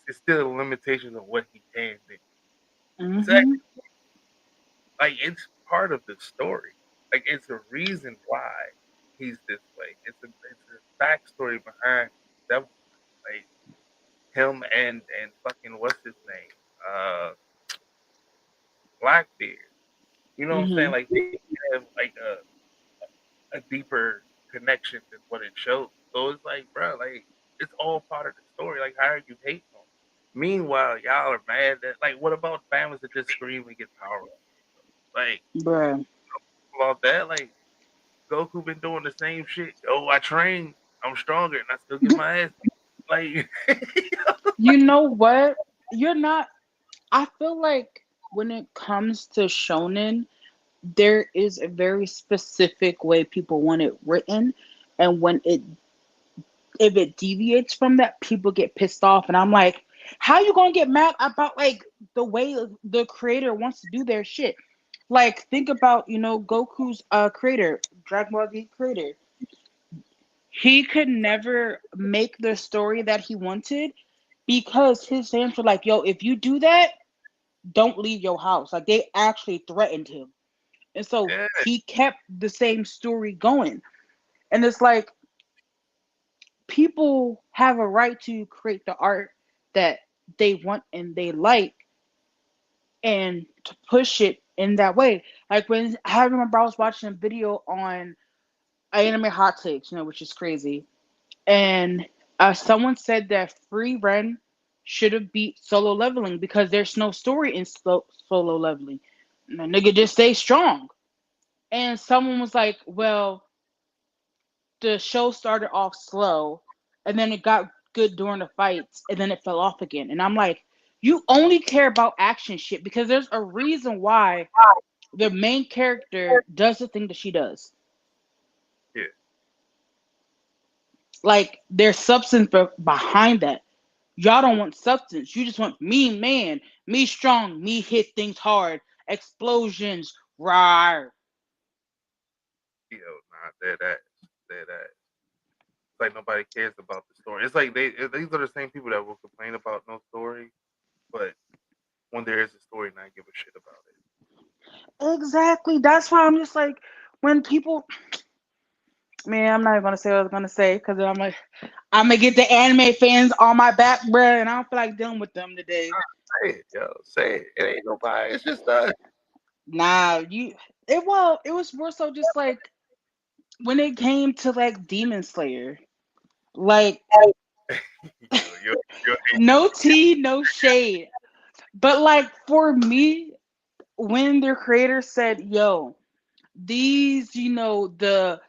it's still a limitation of what he can do. Second, Mm-hmm. like it's part of the story. Like it's a reason why he's this way. It's a backstory behind Devil. Like him and fucking what's his name? Blackbeard. You know what I'm saying? Mm-hmm. Like they have like a deeper connection than what it shows. So it's like, bro, like it's all part of the story. Like how are you hating on? Meanwhile, y'all are mad that like what about families that just scream and get power up? Like Bruh. about that, like Goku been doing the same shit. Oh, I train, I'm stronger, and I still get my ass beat. Like, You know what? You're not. I feel like when it comes to shonen, there is a very specific way people want it written, and when it if it deviates from that, people get pissed off, and I'm like, how you gonna get mad about like the way the creator wants to do their shit? Like, think about Goku's creator, Dragon Ball Z creator. He could never make the story that he wanted because his fans were like, "Yo, if you do that, don't leave your house." Like they actually threatened him, and so yeah, he kept the same story going. And it's like people have a right to create the art that they want and they like and to push it in that way. Like when I remember I was watching a video on anime hot takes, which is crazy. And someone said that Free Ren should have beat Solo Leveling because there's no story in Solo Leveling. The nigga just stay strong. And someone was like, well, the show started off slow and then it got good during the fights and then it fell off again. And I'm like, you only care about action shit because there's a reason why the main character does the thing that she does. yeah, Like there's substance behind that. Y'all don't want substance. You just want me man, me strong, me hit things hard, explosions, rawr. nah, that. It's like nobody cares about the story. It's like these are the same people that will complain about no story, but when there is a story, not give a shit about it. Exactly. That's why I'm just like, when people, man, I'm not even gonna say what I was gonna say because I'm gonna get the anime fans on my back, bruh, and I don't feel like dealing with them today. Say it, yo, say it. It ain't nobody. It's just us. Nah, it was more so just like when it came to like Demon Slayer, like You're no tea, no shade, but like for me, when their creator said, "Yo, these, the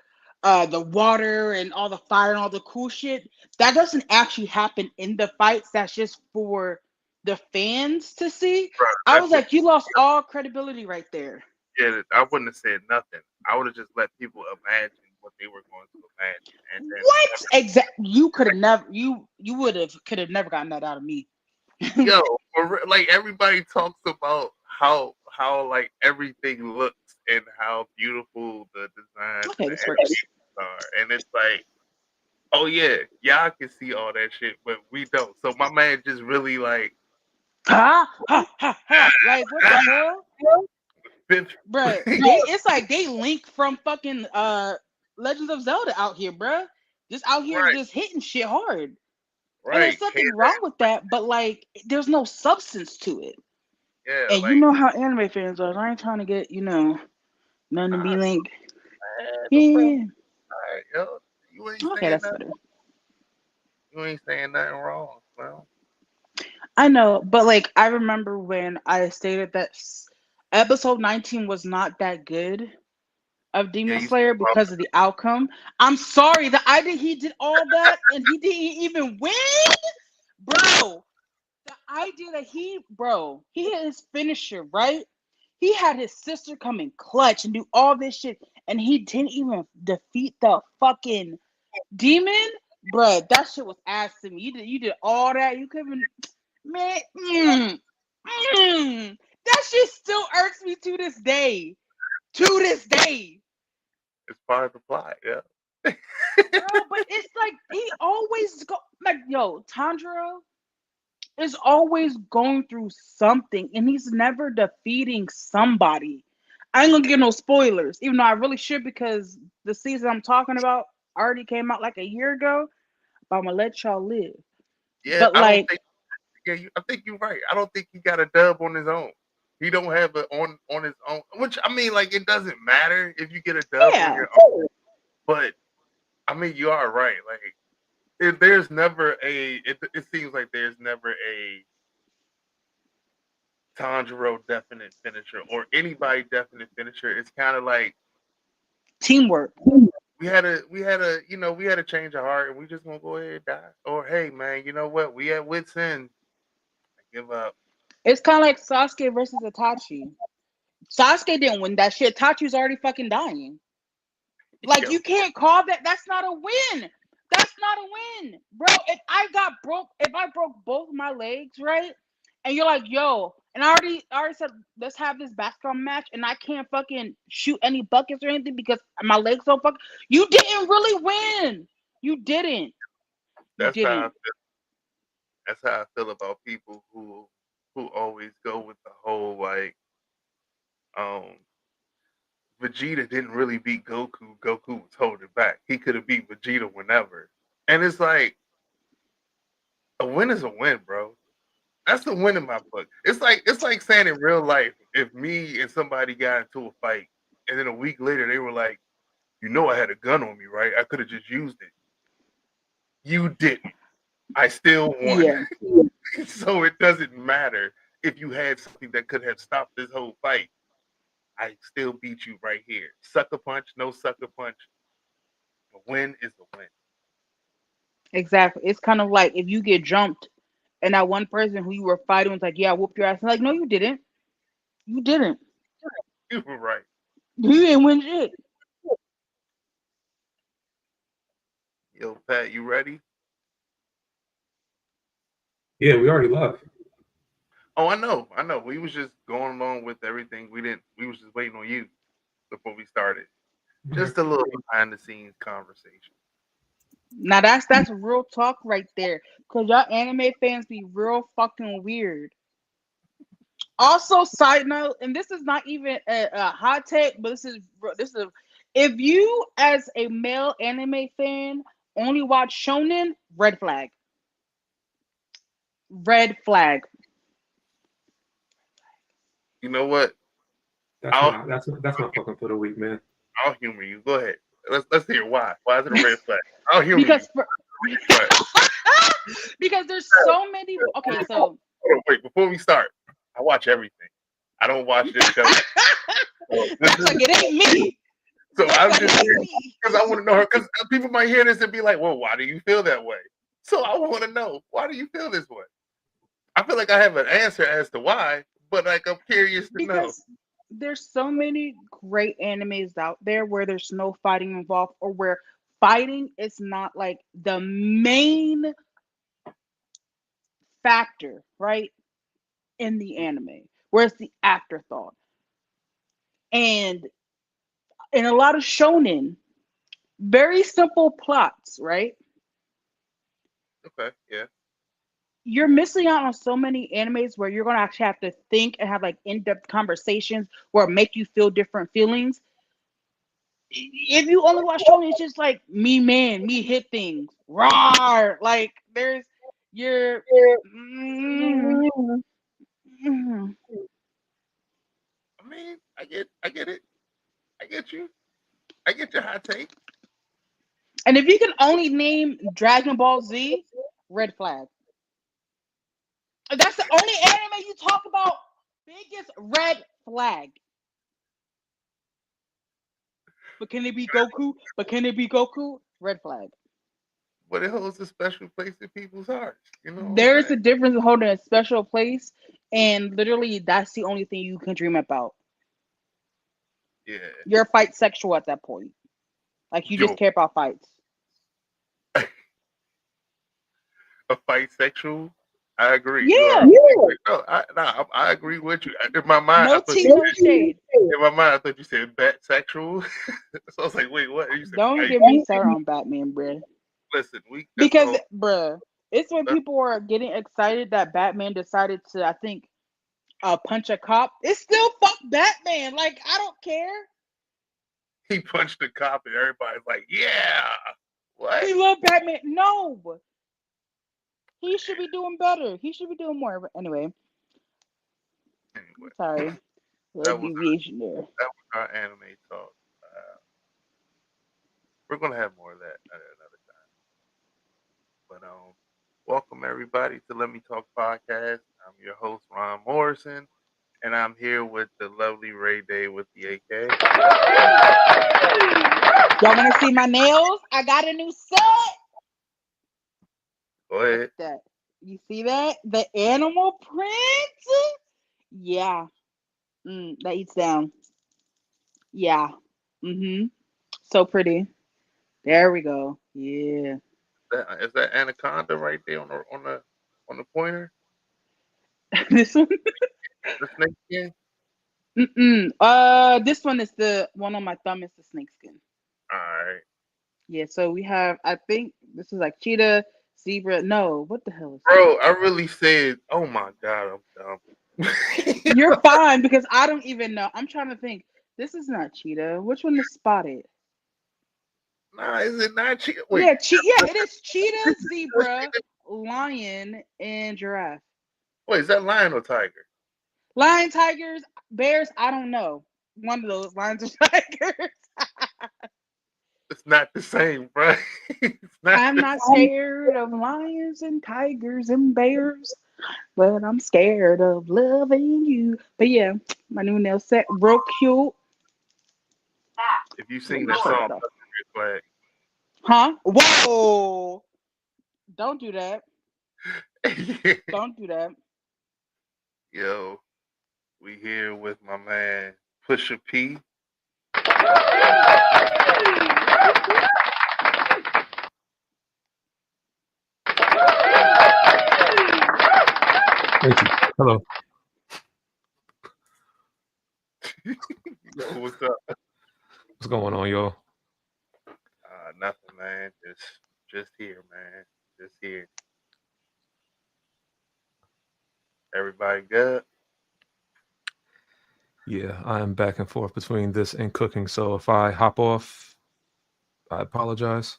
water and all the fire and all the cool shit, that doesn't actually happen in the fights. That's just for the fans to see." bro. I That's was it. like, you lost all credibility right there. Yeah, I wouldn't have said nothing. I would have just let people imagine what they were going to imagine, and then What? Exact? You could have never. You would have could have never gotten that out of me. yo, like everybody talks about how like everything looks and how beautiful the designs and Okay, the this works. animations are, and it's like, oh yeah, y'all can see all that shit, but we don't. So my man just really like, Ha ha ha ha! Like what the hell, been, bruh? It's like they Link from fucking Legends of Zelda out here, bruh. Just out here, right, just hitting shit hard. And right, there's nothing wrong with that, but like, there's no substance to it. yeah, And you like know how anime fans are. I ain't trying to get, nothing to be nah, like, man, no problem. yeah, All right, yo, you ain't okay, saying that's nothing. better. You ain't saying nothing wrong, well. I know, but like, I remember when I stated that episode 19 was not that good of Yeah, Demon you said Slayer because of the outcome. I'm sorry, the idea he did all that and he didn't even win, bro. The idea that he hit his finisher, right? He had his sister come in clutch and do all this shit, and he didn't even defeat the fucking demon, bruh. That shit was ass to me. You did all that. You couldn't, man. That shit still irks me to this day. To this day, it's part of the plot, yeah. bro. But it's like he always go like, yo, Tanjiro. is always going through something, and he's never defeating somebody. I ain't gonna give no spoilers, even though I really should, because the season I'm talking about already came out like a year ago. But I'm gonna let y'all live. Yeah, But I don't like, think. Yeah, I think you're right. I don't think he got a dub on his own. He don't have it on his own. Which I mean, like it doesn't matter if you get a dub on yeah, your own. But I mean, you are right. Like there's never a. It seems like there's never a Tanjiro definite finisher or anybody definite finisher. It's kind of like teamwork. we had a change of heart and we just gonna go ahead and die. Or hey man, you know what? We at wits end. I give up. It's kind of like Sasuke versus Itachi. Sasuke didn't win that shit. Itachi's already fucking dying. Like Yo, you can't call that. That's not a win. That's not a win, bro. If I broke both my legs, right, and you're like, yo, and I already said, let's have this basketball match, and I can't fucking shoot any buckets or anything because my legs don't fuck. You didn't really win. You didn't. You that's how didn't. that's how I feel about people who always go with the whole like um Vegeta didn't really beat Goku. Goku was holding back. He could have beat Vegeta whenever. And it's like a win is a win, bro. That's the win in my book. It's like saying in real life, if me and somebody got into a fight and then a week later they were like, you know I had a gun on me, right? I could have just used it. You didn't. I still won. Yeah, So it doesn't matter if you had something that could have stopped this whole fight. I still beat you right here. Sucker punch, no sucker punch. A win is a win. exactly. It's kind of like if you get jumped, and that one person who you were fighting was like, "Yeah, I whooped your ass." I'm like, no, you didn't. You didn't. You were right. You didn't win shit. Yo, Pat, you ready? Yeah, we already left. Oh, I know, I know. We was just going along with everything. We didn't. We was just waiting on you before we started. Okay. Just a little behind the scenes conversation. Now that's real talk right there. Cause y'all anime fans be real fucking weird. Also, side note, and this is not even a hot take, but this is if you as a male anime fan only watch shonen, red flag, red flag. You know what? That's I'll my that's my fucking for the week, man. I'll humor you. Go ahead. Let's hear why. Why is it a red flag? I'll humor you. Because for, Red flag. because there's so many. Okay, so Hold on, wait, before we start, I watch everything. I don't watch this show. So, this Black's is, like it ain't me. so Black's I'm like it just ain't me. because I want to know her because people might hear this and be like, "Well, why do you feel that way?" So I want to know why do you feel this way. I feel like I have an answer as to why, but like I'm curious to know. Because there's so many great animes out there where there's no fighting involved, or where fighting is not like the main factor, right, in the anime, where it's the afterthought. And in a lot of shonen, very simple plots, right? Okay, yeah, You're missing out on so many animes where you're gonna actually have to think and have like in-depth conversations where it make you feel different feelings. If you only watch shonen, it's just like me man, me hit things. Rawr! Like there's your mm, mm. I mean, I get it, I get you, I get your hot take. And if you can only name Dragon Ball Z, red flag. If that's the only anime you talk about, biggest red flag. But can it be Goku? But can it be Goku? Red flag. But it holds a special place in people's hearts. You know what I'm There's saying? a difference in holding a special place, and literally that's the only thing you can dream about. Yeah. You're fight sexual at that point. Like you just Yo, care about fights. a fight sexual. I agree. You are. Yeah. No, I agree with you. In my mind, I No thought you tea, no shade. in my mind I thought you said bat sexual. So I was like, wait, what? And you said Don't fight. get me started on Batman, bruh. Listen, we that's a Because, whole bruh, It's when people are getting excited that Batman decided to, I think, punch a cop. It's still fuck Batman. Like, I don't care. He punched the cop and everybody's like, yeah. What? We love Batman. No, he should be doing better. He should be doing more. But anyway, Anyway, sorry, little that was deviation there. our anime talk. We're gonna have more of that at another time. But welcome everybody to Let Me Talk podcast. I'm your host Ron Morrison, and I'm here with the lovely Ray Day with the AK. Y'all want to see my nails? I got a new set. Go ahead. What's that? You see that? The animal print? Yeah. That eats down. Yeah. So pretty. There we go. Yeah. Is that anaconda right there on the pointer? This one? The snake skin? This one is the one on my thumb is the snakeskin. Alright. Yeah, so we have, I think this is like cheetah, zebra. No, what the hell is Bro, I really said, oh my god, I'm dumb. You're fine because I don't even know. I'm trying to think. This is not cheetah. Which one is spotted? Nah, is it not cheetah? Wait. Yeah, it is cheetah, zebra, lion, and giraffe. Wait, is that lion or tiger? Lion, tigers, bears, I don't know. One of those, lions or tigers. It's not the same, bro. I'm not scared of lions and tigers and bears, but I'm scared of loving you. But yeah, my new nail set, real cute. If you sing that song, flag. Huh? Whoa! Don't do that. Don't do that. Yo, we here with my man Pusha P. Thank you. Hello. What's up? What's going on, y'all? Nothing, man. Just here, man. Just here. Everybody good? Yeah, I am back and forth between this and cooking, so if I hop off, I apologize.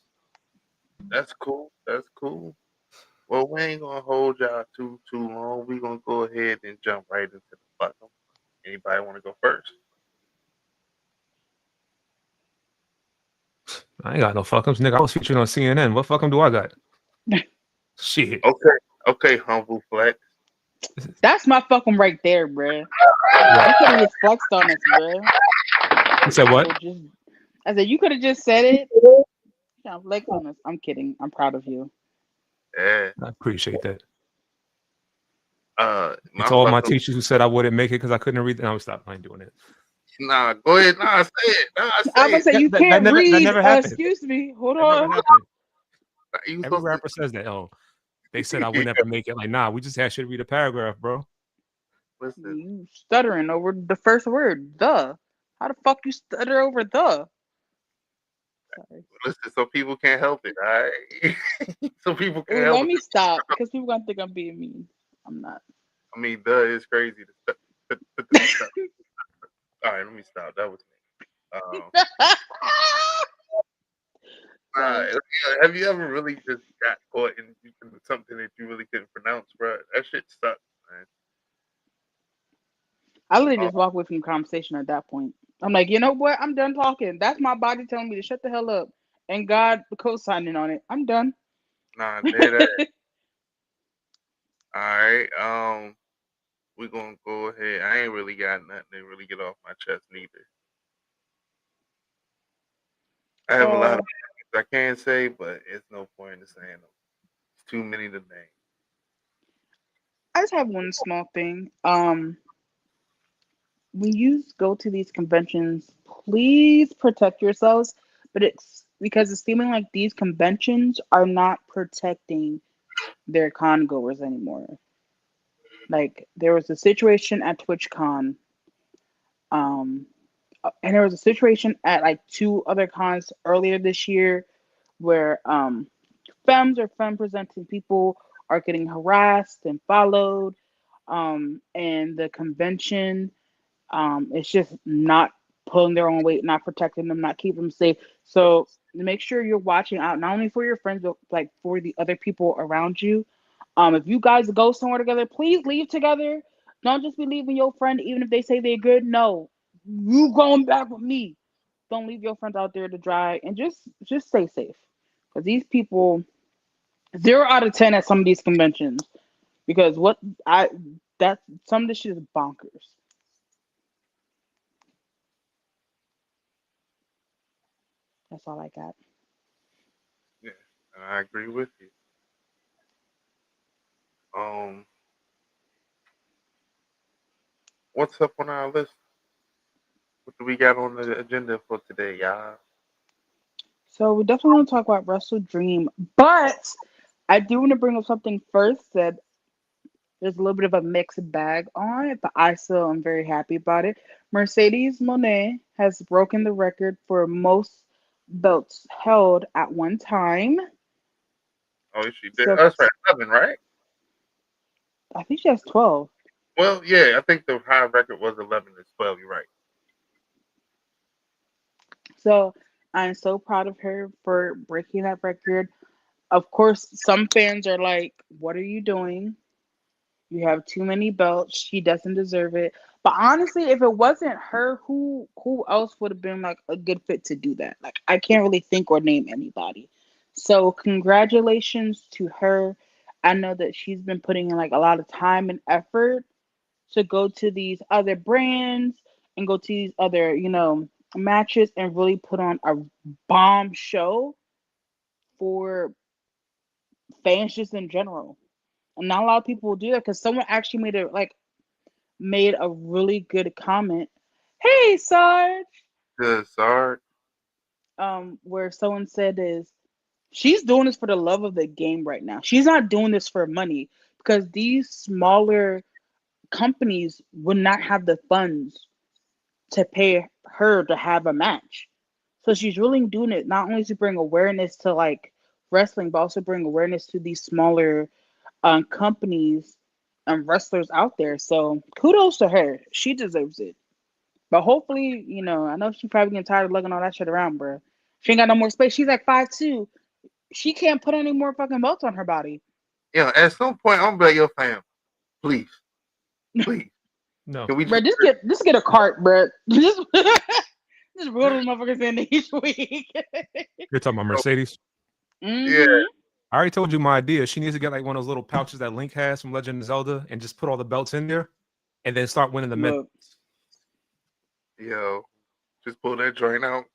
That's cool. That's cool. Well, we ain't gonna hold y'all too long. We gonna go ahead and jump right into the bottom. Anybody want to go first? I ain't got no fuckums, nigga. I was featured on CNN. What fuckum do I got? Shit. Okay, humble flex. That's my fucking right there, bruh. You could have just flexed on us, bruh. You said what? I said you could have just said it. Yeah, flex on us. I'm kidding. I'm proud of you. Yeah. I appreciate that. It's all my teachers who said I wouldn't make it because I couldn't read. And I would stop. I ain't doing it. Nah, go ahead. Nah, say it. I would say you can't read. That never happened. Excuse me. Hold on. Every rapper says that. Oh, they said I would never make it. Like, nah, we just had shit read a paragraph, bro. Listen. You stuttering over the first word, the. How the fuck you stutter over the? Sorry. Listen, so people can't help it, all right? So people can't help it. Let me stop because people gonna think I'm being mean. I'm not. I mean, duh, it's crazy to all right, let me stop. That was me. Have you ever really just got caught in something that you really couldn't pronounce, bro? That shit sucks, man. I literally just walk away from the conversation at that point. I'm like, you know what? I'm done talking. That's my body telling me to shut the hell up. And God co-signing on it. I'm done. Nah, that. All right. We're gonna go ahead. I ain't really got nothing to really get off my chest neither. I have a lot of things I can say, but it's no point in saying them. It's too many to name. I just have one small thing. When you go to these conventions, please protect yourselves. But it's because it's seeming like these conventions are not protecting their con goers anymore. Like there was a situation at TwitchCon, and there was a situation at like two other cons earlier this year where femmes or femme presenting people are getting harassed and followed, and the convention, it's just not pulling their own weight, not protecting them, not keeping them safe. So make sure you're watching out, not only for your friends, but like for the other people around you. If you guys go somewhere together, please leave together. Don't just be leaving your friend, even if they say they're good. No, you going back with me. Don't leave your friends out there to dry, and just stay safe. Because these people, 0 out of 10 at some of these conventions. Because what I that some of this shit is bonkers. That's all I got. Yeah, I agree with you. Um, what's up on our list? What do we got on the agenda for today, y'all? So we definitely want to talk about Wrestle Dream, but I do want to bring up something first that there's a little bit of a mixed bag on it, but I still am very happy about it. Mercedes Monet has broken the record for most belts held at one time. Oh, she did. So That's right, 11, right? I think she has 12. Well, yeah, I think the high record was 11 and 12. You're right. So I'm so proud of her for breaking that record. Of course, some fans are like, "What are you doing? You have too many belts. She doesn't deserve it." But honestly, if it wasn't her, who else would have been like a good fit to do that? Like I can't really think or name anybody. So congratulations to her. I know that she's been putting in like a lot of time and effort to go to these other brands and go to these other, matches and really put on a bomb show for fans just in general. And not a lot of people will do that because someone actually made a really good comment. Hey Sarge, Good, Sarge. where someone said is she's doing this for the love of the game right now. She's not doing this for money because these smaller companies would not have the funds to pay her to have a match. So she's really doing it not only to bring awareness to like wrestling, but also bring awareness to these smaller companies and wrestlers out there. So kudos to her. She deserves it. But hopefully, I know she's probably getting tired of lugging all that shit around, bro. She ain't got no more space. She's like 5'2". She can't put any more fucking belts on her body. Yeah, at some point, I'm gonna be like, yo, fam, please, please, No, can we Bro, just just get a cart, bro. Just roll those motherfuckers in each week. you're talking about Mercedes. yeah, Mm-hmm. I already told you my idea. She needs to get like one of those little pouches that Link has from Legend of Zelda and just put all the belts in there and then start winning the mid. Look, yo, just pull that joint out.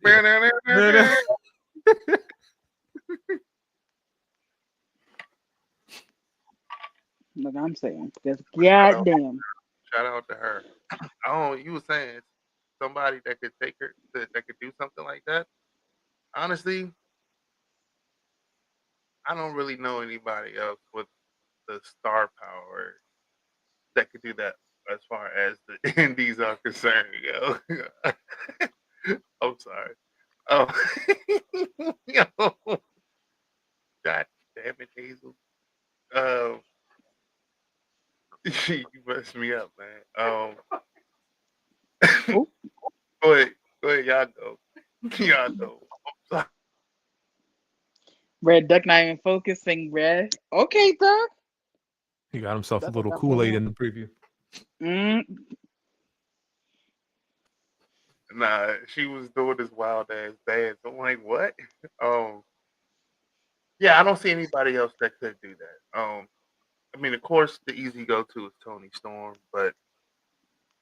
Yeah. look, I'm saying, because Shout out, goddamn. shout out to her. I don't. You were saying somebody that could take her, that could do something like that. Honestly, I don't really know anybody else with the star power that could do that as far as the indies are concerned, yo. I'm sorry. Oh, yo, God damn it, Hazel. Um, you messed me up, man. Oh, Go ahead, go ahead, y'all go, y'all go. I'm sorry. Red Duck not even focusing, Red. Okay, Duck. He got himself a Duck, I little got pulled Kool-Aid up. in the preview. Mm, Nah, she was doing this wild ass dance. I'm like, what? Um, yeah, I don't see anybody else that could do that. I mean, of course, the easy go to is Tony Storm, but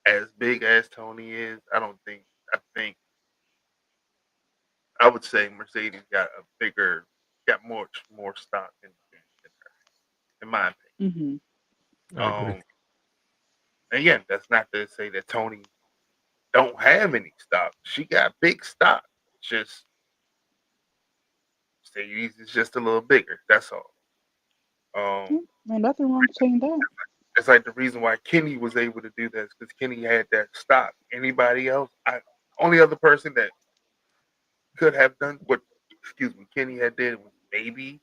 as big as Tony is, I don't think. I think I would say Mercedes got more stock in her, in my mm-hmm. I agree. opinion. And again, that's not to say that Tony don't have any stock. She got big stock. Just Mercedes is just a little bigger. That's all. Um, Ain't nothing wrong with saying that. it's like the reason why Kenny was able to do that is because Kenny had that stock. Anybody else? Only other person that could have done what, excuse me, Kenny had did was maybe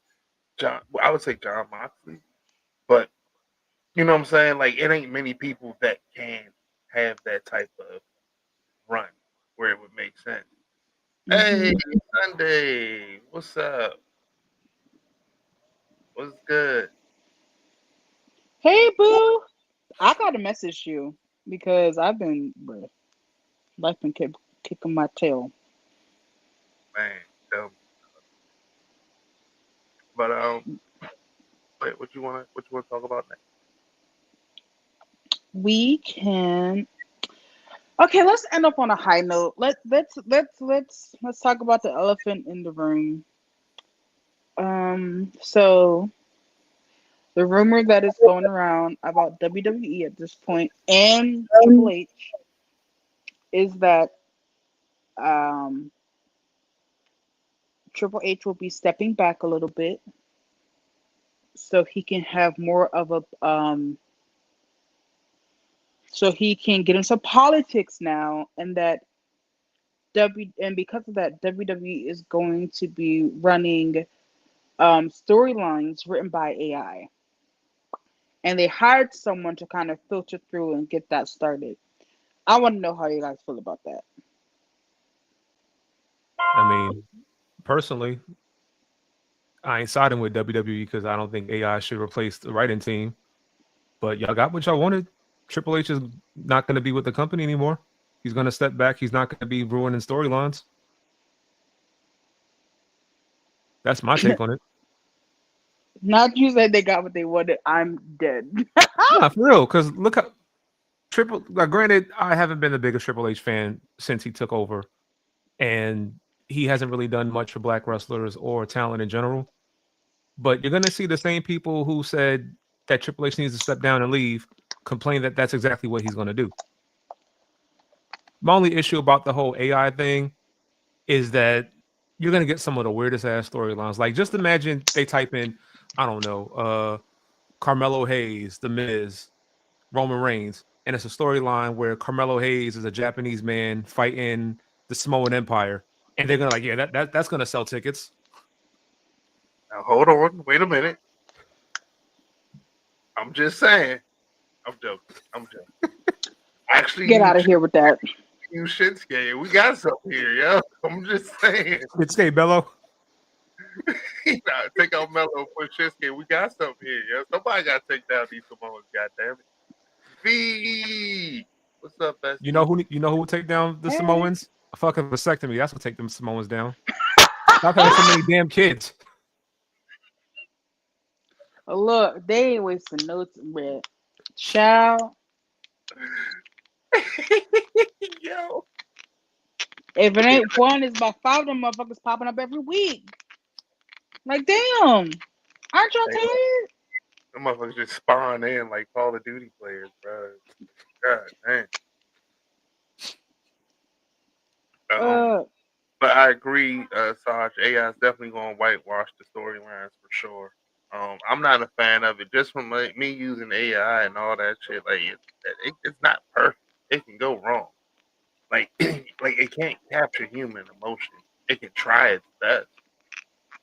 John. I would say John Moxley, but you know what I'm saying. Like it ain't many people that can have that type of run where it would make sense. Hey, Hmm. Sunday, what's up? What's good? Hey, boo. I gotta message you because I've been, bruh, life been kicking my tail. Man, um, but wait, what you want to talk about next? We can. Okay, let's end up on a high note. Let's talk about the elephant in the room. So the rumor that is going around about WWE at this point and Triple H is that um Triple H will be stepping back a little bit so he can have more of a so he can get into politics now, and that and because of that, WWE is going to be running storylines written by AI, and they hired someone to kind of filter through and get that started. I want to know how you guys feel about that. I mean, personally, I ain't siding with WWE because I don't think AI should replace the writing team. But y'all got what y'all wanted. Triple H is not going to be with the company anymore. He's going to step back. He's not going to be ruining storylines. That's my take on it. Not you said they got what they wanted. I'm dead. Nah, for real. Because look how Triple. Like, granted, I haven't been the biggest Triple H fan since he took over, and he hasn't really done much for black wrestlers or talent in general. But you're going to see the same people who said that Triple H needs to step down and leave complain that that's exactly what he's going to do. My only issue about the whole AI thing is that you're going to get some of the weirdest ass storylines. Like, just imagine they type in, I don't know, Carmelo Hayes, The Miz, Roman Reigns, and it's a storyline where Carmelo Hayes is a Japanese man fighting the Samoan Empire, and they're gonna like, yeah, that's gonna sell tickets. Now hold on, wait a minute. I'm just saying. I'm joking. I'm joking. Actually, Get out of here with that. you Shinsuke. We got something here, yo. I'm just saying. It's Dave Bello. Nah, take out Mello, put Shinsuke. We got something here, yo. Somebody got to take down these Samoans, goddammit. V, what's up, bestie? You know who would take down the Hey. Samoans? A fucking vasectomy. That's what take them Samoans down. Stop having so many damn kids. Look, they ain't wasting notes, red. Child, Yo, if it yeah, ain't one, it's about five of them motherfuckers popping up every week. Like, damn. Aren't y'all hey, tired? them motherfuckers just spawn in like Call of Duty players, bro. God damn. Um, Uh, but I agree, Saj. AI is definitely going to whitewash the storylines for sure. I'm not a fan of it just from like, me using AI and all that shit. Like it's not perfect. It can go wrong. Like like it can't capture human emotion. It can try its best,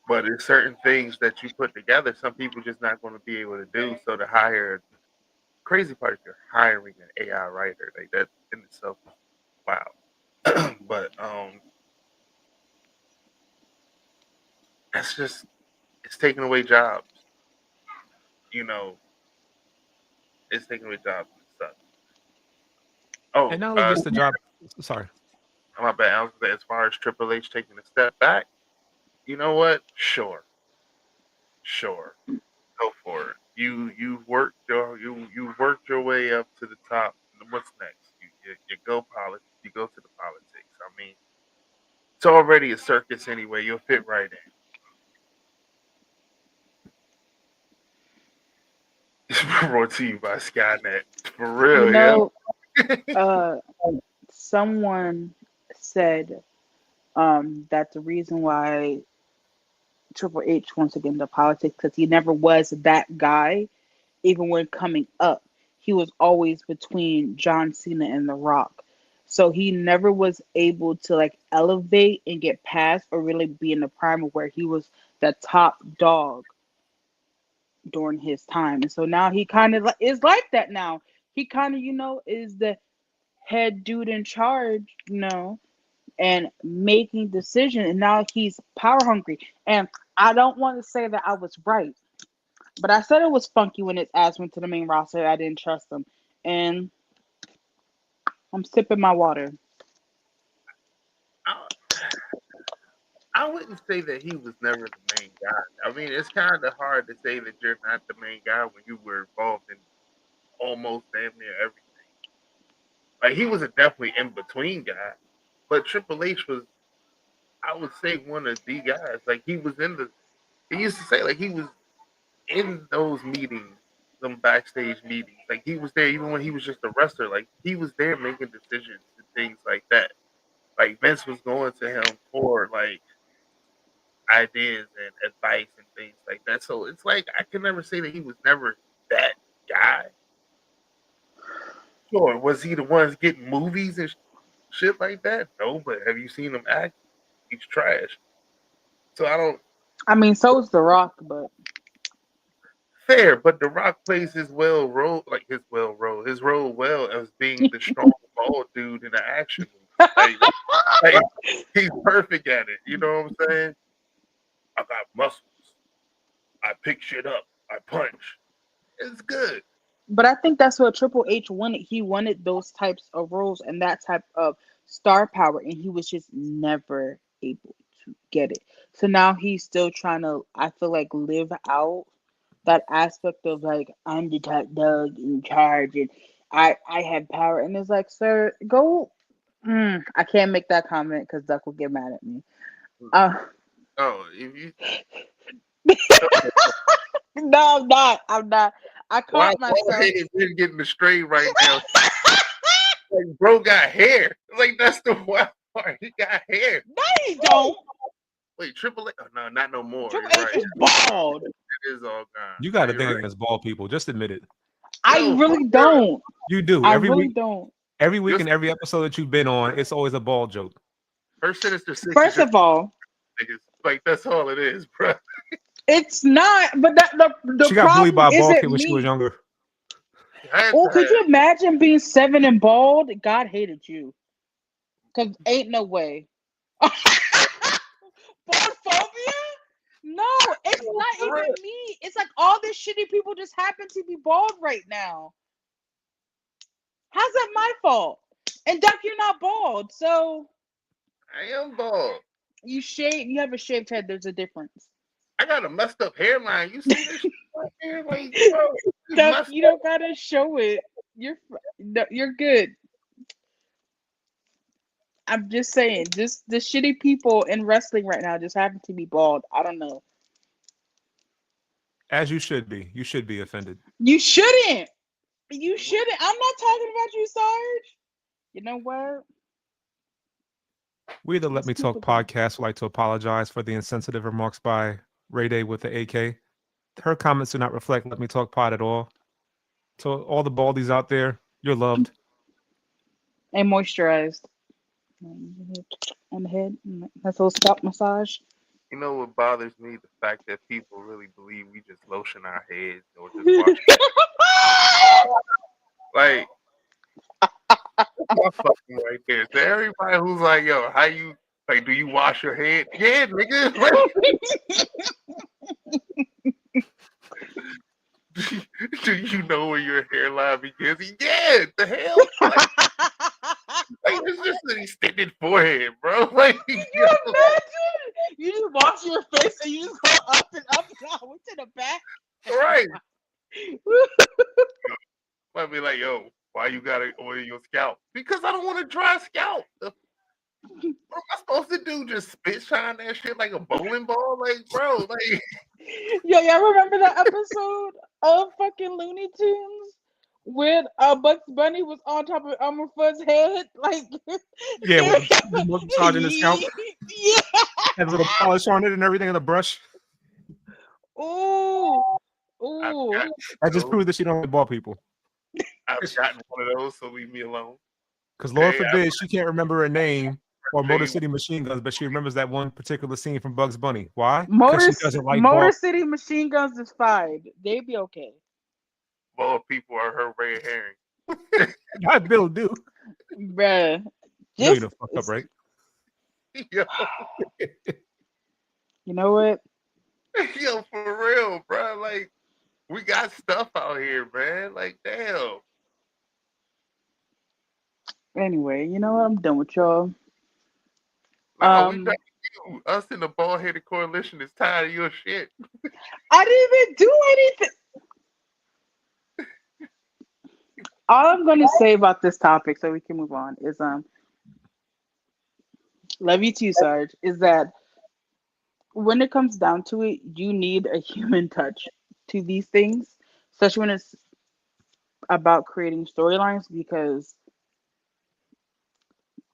but it's certain things that you put together. Some people just not going to be able to do. So to hire crazy part is you're hiring an AI writer. Like that in itself, wow. But that's just it's taking away jobs. You know, it's taking away jobs and stuff. And Oh, not only just the job. Sorry. my bad. I was gonna say, as far as Triple H taking a step back, you know what? Sure, go for it. You worked your way up to the top. What's next? You go politics. You go to the politics. I mean, it's already a circus anyway. You'll fit right in. It's brought to you by Skynet. For you real, know, yeah. uh, someone said that the reason why Triple H wants to get into politics because he never was that guy, even when coming up. He was always between John Cena and The Rock. So he never was able to like elevate and get past or really be in the prime of where he was the top dog. during his time. And so now he kind of is like that now. He kind of, is the head dude in charge, and making decisions. And now he's power hungry. And I don't want to say that I was right, but I said it was funky when his ass went to the main roster. I didn't trust him. And I'm sipping my water. I, I wouldn't say that he was never the main guy. I mean, it's kind of hard to say that you're not the main guy when you were involved in almost damn near everything. Like he was a definitely in between guy, but Triple H was, I would say, one of the guys. Like he was in the. He used to say like he was in those meetings, some backstage meetings. Like he was there even when he was just a wrestler. Like he was there making decisions and things like that. Like Vince was going to him for like ideas and advice and things like that. So it's like I can never say that he was never that guy. Sure, was he the ones getting movies and shit like that? No, but have you seen him act? He's trash. So I don't. I mean, so is The Rock, but Fair, but The Rock plays his role well as being the strong bald dude in an action movie. Like he's perfect at it. You know what I'm saying? I got muscles. I pick shit up. I punch. It's good. but I think that's what Triple H wanted. He wanted those types of roles and that type of star power, and he was just never able to get it. So now he's still trying to, I feel like, live out that aspect of like I'm the top dog in charge and I have power. And it's like, sir, go. I can't make that comment because Duck will get mad at me. Uh, Oh, if you no, I'm not. I'm not. I why caught bald myself. head is getting the straight right now? Like bro got hair. Like that's the wild part. He got hair. No, you don't. Wait, Triple H? Oh, no, not no more. Triple You're H right. is bald. It is all gone. You got Yeah, a you're thing right. against bald people. Just admit it. I Yo, for really real. don't. You do. I really don't. Every week Your and every episode that you've been on, it's always a bald joke. her Sinister Six is First just of all, niggas. Like that's all it is, bro. it's not. But the She got bullied problem by a bald kid isn't when she was me. younger. Had Oh, to could have. you imagine being 7 and bald? God hated you. Cause ain't no way. Bald phobia? No, it's No, not for even real. me. It's like all these shitty people just happen to be bald right now. How's that my fault? And Duck, you're not bald, so I am bald. you shave. You have a shaved head. There's a difference. I got a messed up hairline. You see this shit right here? Like, bro, it's Duck, messed you up. don't gotta show it. No, you're good. I'm just saying, just the shitty people in wrestling right now just happen to be bald. I don't know. As you should be. You should be offended. You shouldn't. You shouldn't. I'm not talking about you, Sarge. You know what? We, the Let Let's Me keep Talk it going. podcast, would like to apologize for the insensitive remarks by Ray Day with the AK. Her comments do not reflect Let Me Talk Pod at all. To all the baldies out there, you're loved. And moisturized on the head. That's a little scalp massage. You know what bothers me? The fact that people really believe we just lotion our heads or just wash. Like, that's my fucking right there. So everybody who's like, yo, how you like? Do you wash your head? Yeah, nigga. Like, do you know where your hairline begins? Yeah, the hell. Like it's just an extended forehead, bro. Like, Can yo, you imagine? You just wash your face and you just go up and up and out to the back. right. Might be like, yo, why you gotta oil your scalp? Because I don't want a dry scalp. What am I supposed to do? Just spit shine that shit like a bowling ball? Like, bro, like Yo, y'all remember that episode of fucking Looney Tunes when Bugs Bunny was on top of Elmer Fudd's head? Like, Yeah, with the massaging the scalp, yeah. has a little polish on it and everything in the brush. Ooh, I've ooh. gotten That just those. proves that she don't like bald people. I've gotten one of those, so leave me alone. Because Lord Okay, forbid she can't remember her name or Motor They City Machine Guns, but she remembers that one particular scene from Bugs Bunny. Why? Because Motor she doesn't like Motor ball. City Machine Guns is fine. They be okay. bald people are her red herring. Not Bill Duke. Bruh. You know you Just done fucked up, right? Yo, you know what? yo, for real, bro. Like we got stuff out here, man. Like damn. Anyway, you know what? I'm done with y'all. No, we done Um with you. Us in the bald headed coalition is tired of your shit. I didn't even do anything. All I'm gonna say about this topic so we can move on is love you too, Sarge, is that when it comes down to it, you need a human touch to these things, especially when it's about creating storylines because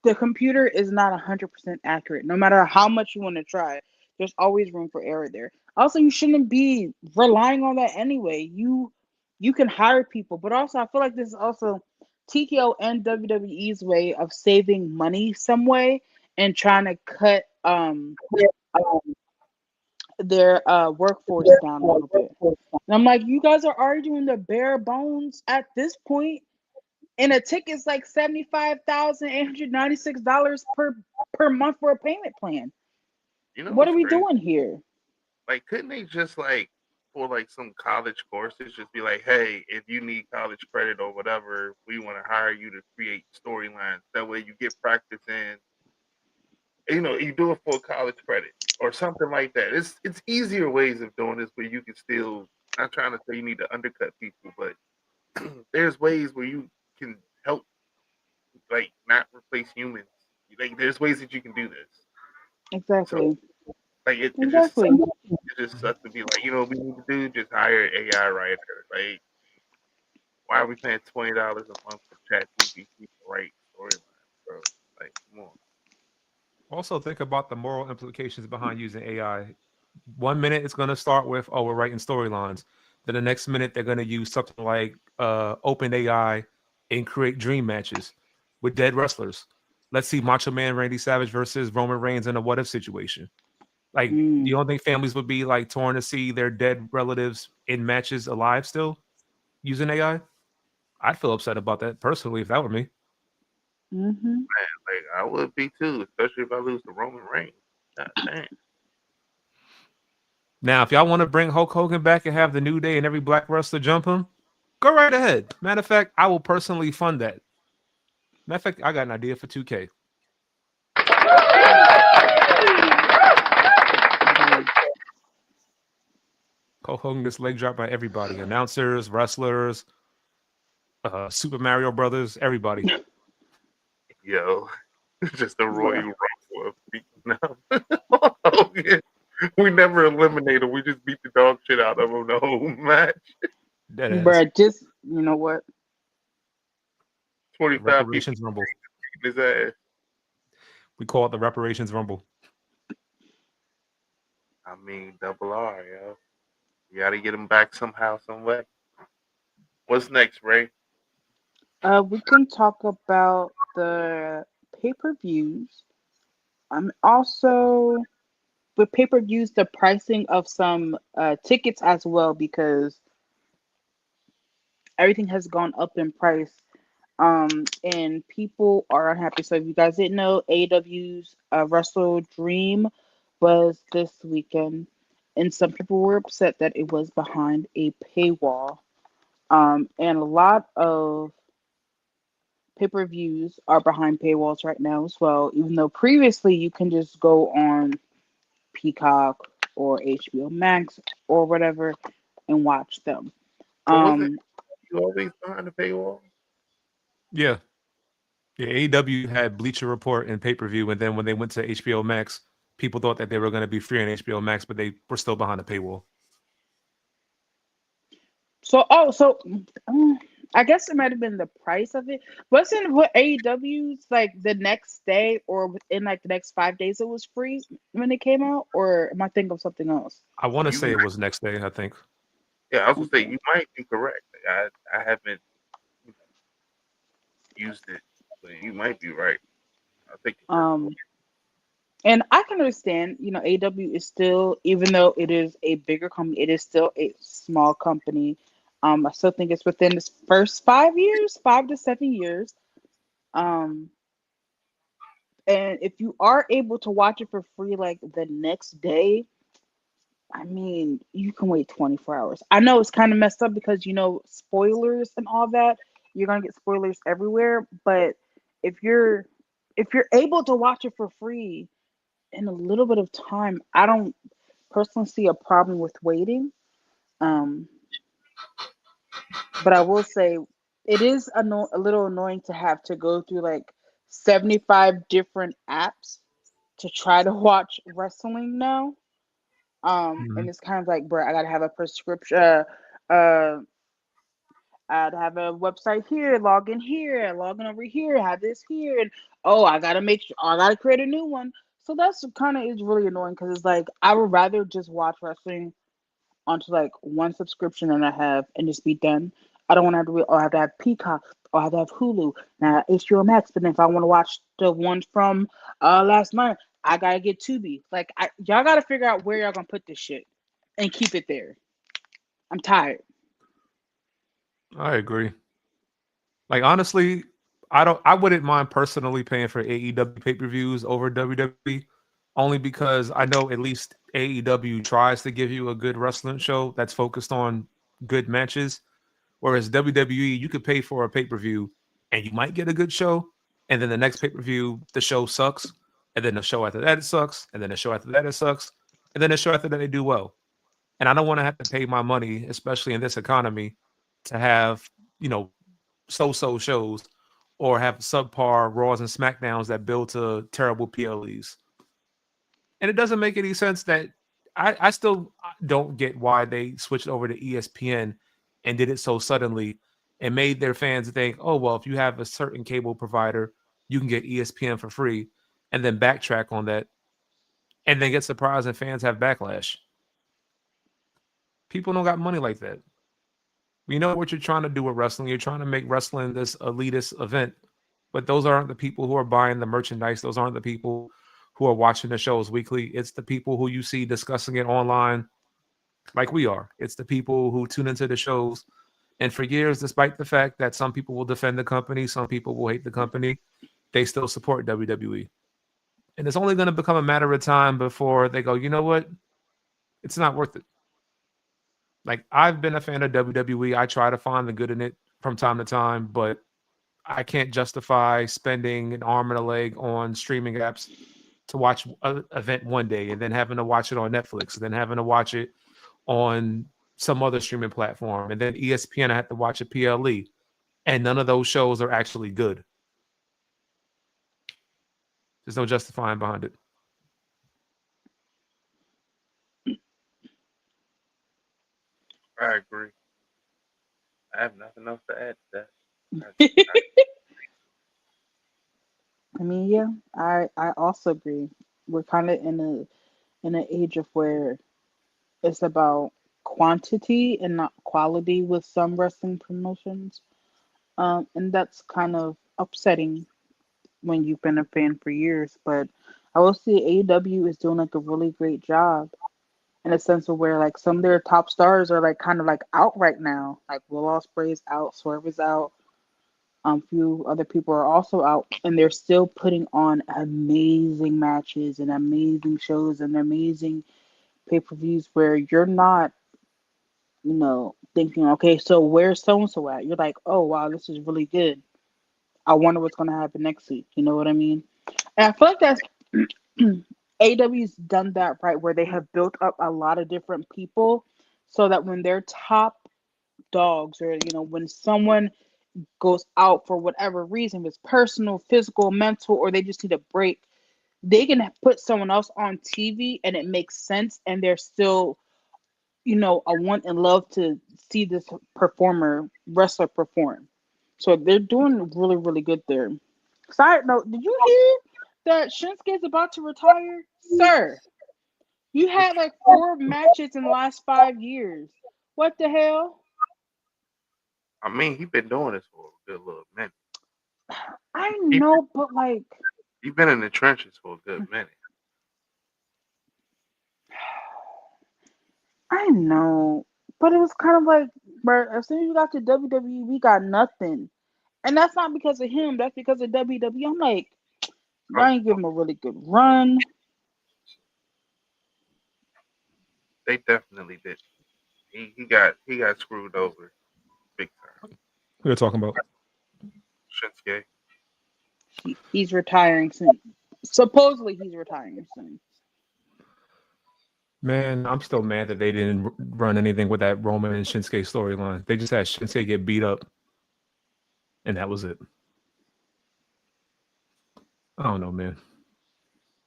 the computer is not 100% accurate. No matter how much you want to try, there's always room for error there. Also, you shouldn't be relying on that anyway. You can hire people, but also I feel like this is also TKO and WWE's way of saving money some way and trying to cut their workforce down a little bit. And I'm like, you guys are already doing the bare bones at this point, and a ticket's like $75,896 per month for a payment plan. You know What are what's we crazy? doing here? Like, couldn't they just like for like some college courses, just be like, hey, if you need college credit or whatever, we want to hire you to create storylines. That way, you get practice in. You know, you do it for college credit or something like that. It's easier ways of doing this where you can still. Not trying to say you need to undercut people, but there's ways where you can help, like not replace humans. Like there's ways that you can do this. So Exactly. like Exactly. it just sucks to be like, you know what we need to do? Just hire an AI writer. Like why are we paying $20 a month for Chat GPT to write storylines, bro? Like come on. Also, think about the moral implications behind using AI. 1 minute it's going to start with, oh, we're writing storylines. Then the next minute they're going to use something like open AI and create dream matches with dead wrestlers. Let's see Macho Man Randy Savage versus Roman Reigns in a what if situation. Like, you Mm, don't think families would be like torn to see their dead relatives in matches alive still using AI? I'd feel upset about that personally if that were me. hmm Like I would be too, especially if I lose to Roman Reigns. God damn. Now, if y'all want to bring Hulk Hogan back and have the New Day and every black wrestler jump him, go right ahead. Matter of fact, I will personally fund that. Matter of fact, I got an idea for 2K. Hulk Hogan gets leg dropped by everybody: announcers, wrestlers, Super Mario Brothers, everybody. Yo. Just a bruh. Royal Rumble of beating up. Hogan. We never eliminated. We just beat the dog shit out of him the whole match. Dead ass. Bruh, just you know what? 25 people Reparations Rumble. beating his ass. We call it the Reparations Rumble. I mean, double R, yo. You gotta get him back somehow, some way. What's next, Ray? We can talk about the pay-per-views. Also with pay-per-views, the pricing of some tickets as well because everything has gone up in price. And people are unhappy. So if you guys didn't know, AEW's Wrestle Dream was this weekend, and some people were upset that it was behind a paywall. And a lot of pay-per-views are behind paywalls right now as well, even though previously you can just go on Peacock or HBO Max or whatever and watch them. So wasn't Um, you always behind the paywall? Yeah. Yeah, AEW had Bleacher Report and pay per view, and then when they went to HBO Max, people thought that they were going to be free on HBO Max, but they were still behind the paywall. so I guess it might have been the price of it. Wasn't what AEW's like the next day or within like the next 5 days it was free when it came out, or am I thinking of something else? I want to You say might, it was next day. I think yeah, I was gonna say Okay. you might be correct. I haven't you know, used it, but you might be right. I think it is. Um, and I can understand, AW is still, even though it is a bigger company, it is still a small company. I still think it's within its first 5 years, 5 to 7 years. Um, and if you are able to watch it for free, like the next day, I mean, you can wait 24 hours. I know it's kind of messed up because, spoilers and all that. You're going to get spoilers everywhere, but if you're if you're able to watch it for free in a little bit of time, I don't personally see a problem with waiting. Um, but I will say it is a little annoying to have to go through like 75 different apps to try to watch wrestling now. And Mhm. it's kind of like, bro, I gotta have a prescription. Uh, I'd have a website here, log in here, log in over here, have this here, and oh, I gotta make sure I gotta create a new one. So that's kind of is really annoying because it's like I would rather just watch wrestling onto like one subscription that I have and just be done. I don't want to have to. I have to have Peacock. Or I have to have Hulu. Now HBO Max. But then if I want to watch the one from last night, I gotta get Tubi. Like y'all gotta figure out where y'all gonna put this shit and keep it there. I'm tired. I agree. Like honestly, I wouldn't mind personally paying for AEW pay-per-views over WWE only because I know at least AEW tries to give you a good wrestling show that's focused on good matches. Whereas WWE, you could pay for a pay-per-view and you might get a good show, and then the next pay-per-view, the show sucks, and then the show after that it sucks, and then the show after that it sucks, and then the show after that they do well. And I don't want to have to pay my money, especially in this economy, to have, you know, so-so shows or have subpar Raws and SmackDowns that build to terrible PLEs. And it doesn't make any sense that I still don't get why they switched over to ESPN and did it so suddenly and made their fans think, oh, well, if you have a certain cable provider, you can get ESPN for free and then backtrack on that and then get surprised and fans have backlash. People don't got money like that. We know what you're trying to do with wrestling. You're trying to make wrestling this elitist event, but those aren't the people who are buying the merchandise. Those aren't the people who are watching the shows weekly. It's the people who you see discussing it online, like we are. It's the people who tune into the shows. And for years, despite the fact that some people will defend the company, some people will hate the company, they still support WWE. And it's only going to become a matter of time before they go, you know what? It's not worth it. Like, I've been a fan of WWE. I try to find the good in it from time to time, but I can't justify spending an arm and a leg on streaming apps to watch an event one day and then having to watch it on Netflix and then having to watch it on some other streaming platform. And then ESPN, I had to watch a PLE. And none of those shows are actually good. There's no justifying behind it. I agree. I have nothing else to add to that. I I mean, yeah, I also agree. We're kind of in an age of where it's about quantity and not quality with some wrestling promotions. And that's kind of upsetting when you've been a fan for years. But I will say AEW is doing like a really great job in a sense of where like some of their top stars are like kind of like out right now. Like Will Ospreay's out, Swerve is out. Few other people are also out, and they're still putting on amazing matches and amazing shows and amazing pay-per-views where you're not, thinking, okay, so where's so and so at? You're like, oh wow, this is really good. I wonder what's gonna happen next week. You know what I mean? And I feel like that's AW's done that right, where they have built up a lot of different people, so that when their top dogs, or when someone goes out for whatever reason, if it's personal, physical, mental, or they just need a break, they can put someone else on TV and it makes sense, and they're still, I want and love to see this wrestler perform. So they're doing really, really good there. Side note, did you hear that Shinsuke is about to retire? Sir, you had like 4 matches in the last 5 years. What the hell? mean, he been doing this for a good little minute. I He, know, but like, You've been in the trenches for a good minute. I know, but it was kind of like, bro, as soon as you got to WWE, we got nothing. And that's not because of him. That's because of WWE. I'm like, y'all Oh, ain't give him a really good run. they definitely did. He got screwed over big time. We were talking about. Shinsuke. He's retiring soon. Supposedly, he's retiring soon. Man, I'm still mad that they didn't run anything with that Roman and Shinsuke storyline. They just had Shinsuke get beat up, and that was it. I don't know, man.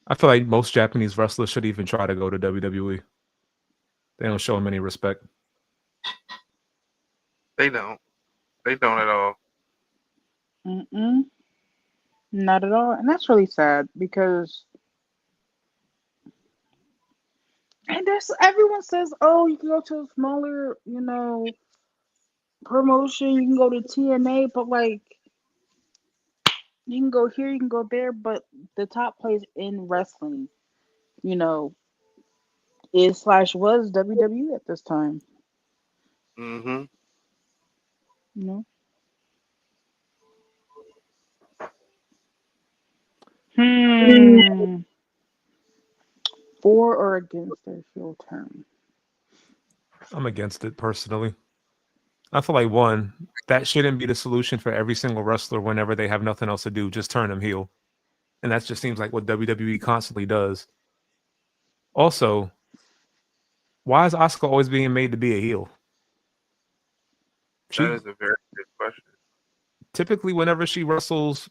I feel like most Japanese wrestlers should even try to go to WWE. They don't show them any respect. They don't. They don't at all. Mm-mm, not at all. And that's really sad because, and there's everyone says, oh, you can go to a smaller, promotion. You can go to TNA, but like you can go here, you can go there, but the top place in wrestling, you know, is slash was WWE at this time. Mm-hmm. You know. Hmm. For or against their heel turn? I'm against it personally. I feel like one, that shouldn't be the solution for every single wrestler whenever they have nothing else to do. Just turn them heel. And that just seems like what WWE constantly does. Also, why is Asuka always being made to be a heel? That She is a very good question. typically, whenever she wrestles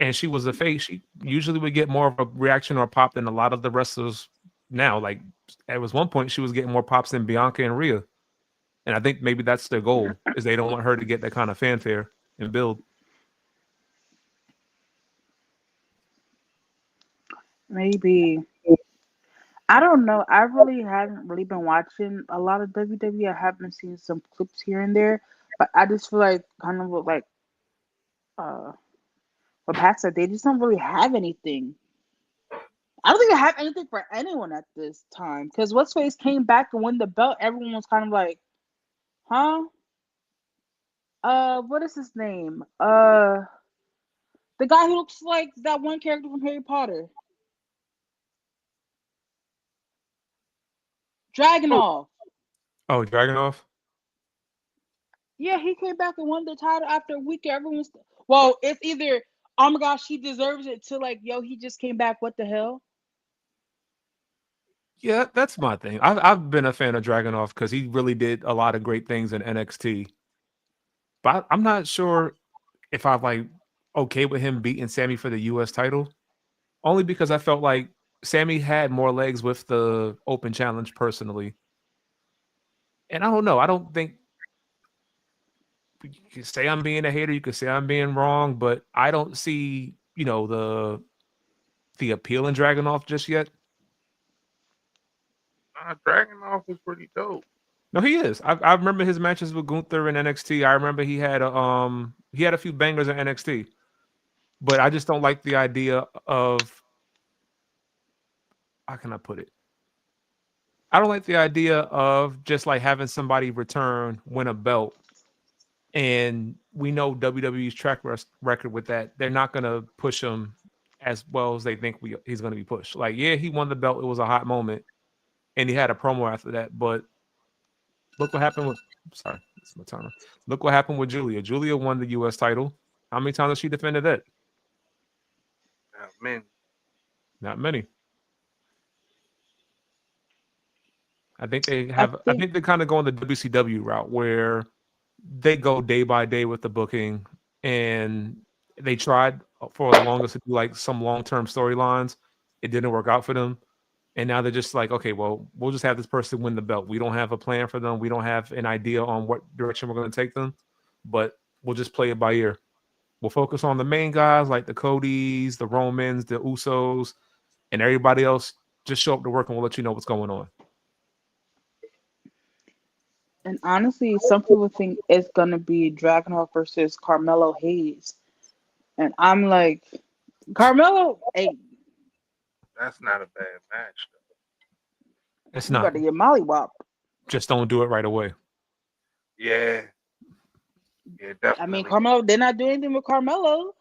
and she was a face, she usually would get more of a reaction or pop than a lot of the wrestlers now. Like at was one point, she was getting more pops than Bianca and Rhea. And I think maybe that's their goal is they don't want her to get that kind of fanfare and build. Maybe. I don't know. I really haven't really been watching a lot of WWE. I have been seeing some clips here and there, but I just feel like kind of like uh what Pat said, they just don't really have anything. I don't think they have anything for anyone at this time. Because what's face came back and won the belt, everyone was kind of like, huh? What is his name? The guy who looks like that one character from Harry Potter. Dragonov. Oh, Dragonoff? Yeah, he came back and won the title after a week. Everyone's well, it's either oh my gosh, he deserves it to like yo, he just came back. What the hell? Yeah, that's my thing. I've been a fan of Dragonoff because he really did a lot of great things in NXT. But I'm not sure if I'm like okay with him beating Sammy for the US title. Only because I felt like Sammy had more legs with the open challenge personally. And I don't know. I don't think you can say I'm being a hater, you could say I'm being wrong, but I don't see, the appeal in Dragonoff just yet. Dragonoff was pretty dope. No, he is. I remember his matches with Gunther in NXT. I remember he had a few bangers in NXT. But I just don't like the idea of how can I put it? I don't like the idea of just like having somebody return, win a belt, and we know WWE's record with that. They're not going to push him as well as they think he's going to be pushed. Like, yeah, he won the belt. It was a hot moment, and he had a promo after that. But look what happened with. Sorry, it's my timer. Look what happened with Julia. Julia won the U.S. title. How many times has she defended that? Man, Not many. I think they I have. I think think they kind of go on the WCW route where they go day by day with the booking, and they tried for the longest to do like some long term storylines. It didn't work out for them, and now they're just like, okay, well, we'll just have this person win the belt. We don't have a plan for them. We don't have an idea on what direction we're going to take them, but we'll just play it by ear. We'll focus on the main guys like the Codys, the Romans, the Usos, and everybody else. Just show up to work, and we'll let you know what's going on. and honestly, some people think it's gonna be Dragunov versus Carmelo Hayes. And I'm like, Carmelo, hey, That's not a bad match though. It's you not. better get mollywopped. Just don't do it right away. Yeah, yeah, I mean, definitely. Carmelo, they're not doing anything with Carmelo.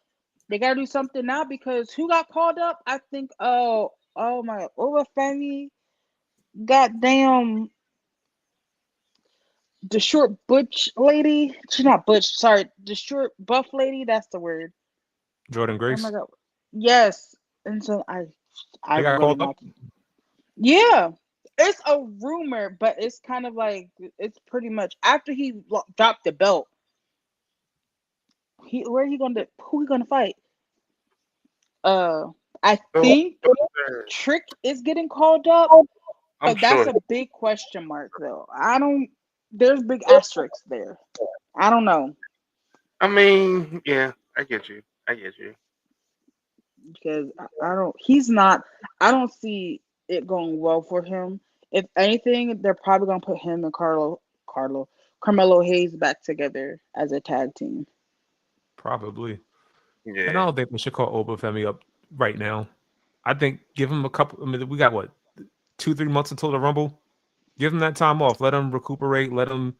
They gotta do something now because who got called up? I think oh my Obafemi, goddamn the short butch lady. She's not butch, sorry, the short buff lady, that's the word. Jordan Oh my Grace. god. Yes. And so I They got really called not. up. Yeah. It's a rumor, but it's kind of like it's pretty much after he dropped the belt. He gonna who he gonna fight? Uh I Oh, think Trick is getting called up. I'm But that's sure. a big question mark, though. I don't. There's big asterisks there. I don't know I mean, yeah, I get you. I get you. because I don't. He's not. I don't see it going well for him. If anything, they're probably gonna put him and Carmelo Hayes back together as a tag team. Probably. And I Yeah, don't think we should call Obafemi up right now. I think give him a couple. I mean, we got what 2-3 months until the Rumble. Give him that time off. Let him recuperate. Let him,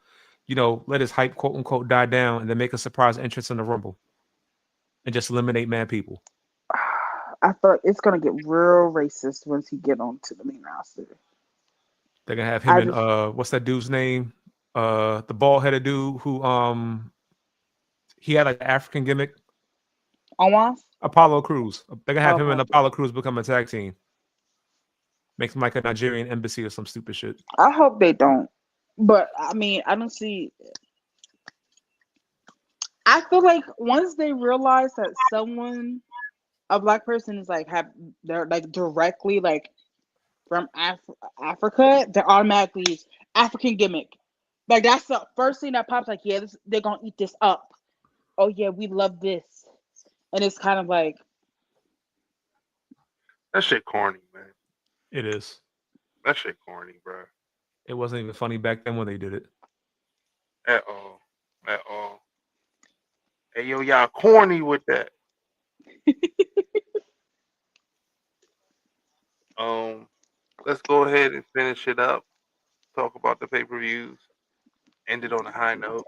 let his hype quote unquote die down, and then make a surprise entrance in the Rumble and just eliminate mad people. I thought it's gonna get real racist once he get onto the main roster. They're gonna have him I and just what's that dude's name? The bald headed dude who he had like an African gimmick. almost. Apollo Cruz. They're gonna have him and Okay. Apollo Cruz become a tag team. Makes him like a Nigerian embassy or some stupid shit. I hope they don't. But I mean, I don't see. I feel like once they realize that someone, a black person, is like they're like directly like from Africa, they're automatically African gimmick. Like that's the first thing that pops. Like, yeah, they're gonna eat this up. Oh yeah, we love this, and it's kind of like that shit corny, man. It is. That shit corny, bro. It wasn't even funny back then when they did it. At all, at all. Hey, yo, y'all corny with that. Um, let's go ahead and finish it up. Talk about the pay per views. End it on a high note.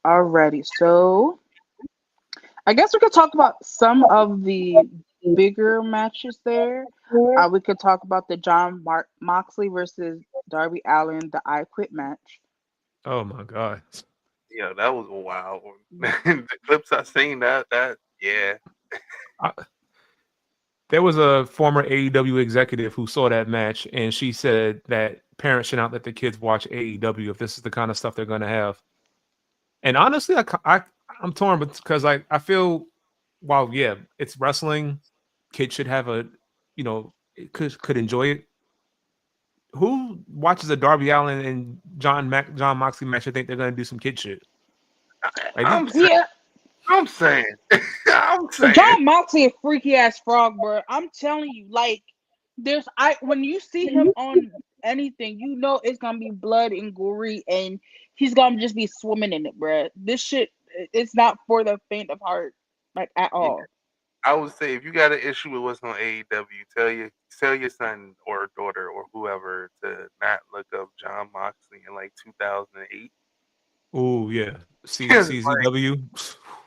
already. So I guess we could talk about some of the bigger matches there. We could talk about the Moxley versus Darby Allin, the I Quit match. Oh my god. Yeah, that was a wild one. The clips I seen that yeah. I, there was a former AEW executive who saw that match, and she said that parents should not let their kids watch AEW if this is the kind of stuff they're going to have. And honestly, I'm torn because I feel while yeah, it's wrestling, kids should have could enjoy it. Who watches a Darby Allin and John Moxley match and think they're going to do some kid shit? Like I'm saying, Yeah, I'm saying, I'm saying. John Moxley a freaky ass frog, bro. I'm telling you, like, when you see him on anything, you know it's gonna be blood and gory, and he's gonna just be swimming in it, bro. This shit, it's not for the faint of heart, like at Yeah, all. I would say if you got an issue with what's on AEW, tell your son or daughter or whoever to not look up John Moxley in like 2008. oh yeah, Like, CZW.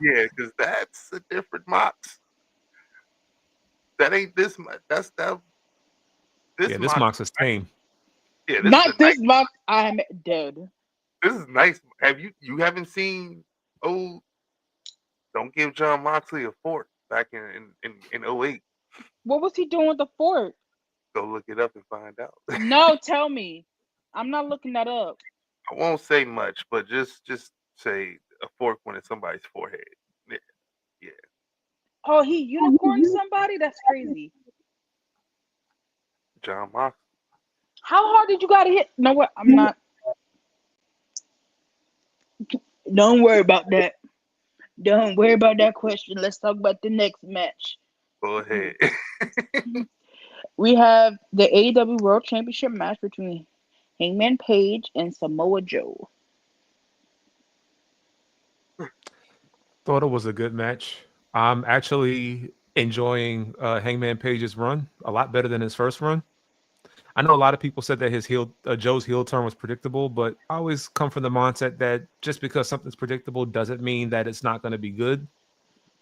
yeah, because that's a different Mox. That ain't this. That's that. This Yeah, this Mox. Mox is tame. Yeah, this is a Not nice. this month. I'm dead. This is nice. Have you haven't seen old? Don't give John Moxley a fork back in '08. What was he doing with the fort? Go look it up and find out. No, tell me. I'm not looking that up. I won't say much, but just say a fork went in somebody's forehead. Yeah, yeah. Oh, he unicorned somebody? That's crazy. John Moxley. How hard did you gotta hit? No, what? I'm not. Don't worry about that. Don't worry about that question. Let's talk about the next match. Go ahead. We have the AEW World Championship match between Hangman Page and Samoa Joe. Thought it was a good match. I'm actually enjoying Hangman Page's run a lot better than his first run. I know a lot of people said that his Joe's heel turn was predictable, but I always come from the mindset that just because something's predictable doesn't mean that it's not going to be good.